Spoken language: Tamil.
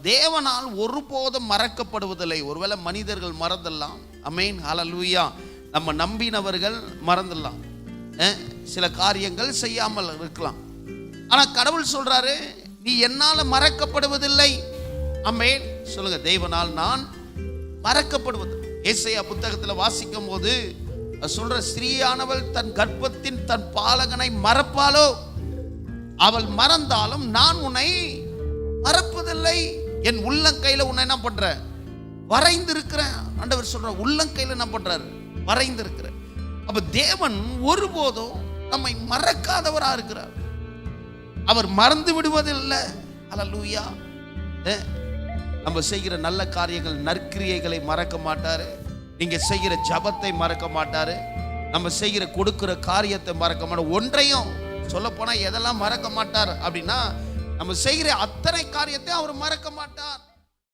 தேவனால் ஒருபோதும் மறக்கப்படுவதில்லை. ஒருவேளை மனிதர்கள் மறந்துடலாம், அமேன், ஹல்லேலூயா. நம்ம நம்பினவர்கள் மறந்துடலாம், சில காரியங்கள் செய்யாமல் இருக்கலாம். ஆனா கடவுள் சொல்றாரு, நீ என்னால மறக்கப்படுவதில்லை. அமேன் சொல்லுங்க. தேவனால் நான் மறக்கப்படுவது. ஏசாயா புத்தகத்தில் வாசிக்கும் போது சொல்ற, ஸ்திரீயானவள் தன் கர்ப்பத்தின் தன் பாலகனை மறப்பாளோ? அவள் மறந்தாலும் நான் உன்னை மறப்பதில்லை. என் உள்ளங்கையில உன்னை என்ன பண்ற? வரைந்திருக்கிறேன். ஆண்டவர் சொல்ற, உள்ளங்கையில என்ன பண்றாரு? வரைந்திருக்கிறேன். அப்ப தேவன் ஒருபோதும் நம்மை மறக்காதவரா இருக்கிறார். அவர் மறந்து விடுவதில்லை. ஹல்லேலூயா. நம்ம செய்கிற நல்ல காரியங்கள், நற்கிரியைகளை மறக்க மாட்டாரு. நீங்க செய்கிற ஜபத்தை மறக்க மாட்டாரு. நம்ம செய்கிற கொடுக்கிற காரியத்தை மறக்க மாட்டார். ஒன்றையும் சொல்ல போனா எதெல்லாம் மறக்க மாட்டார் அப்படின்னா, நம்ம செய்கிற அத்தனை காரியத்தை அவர் மறக்க மாட்டார்.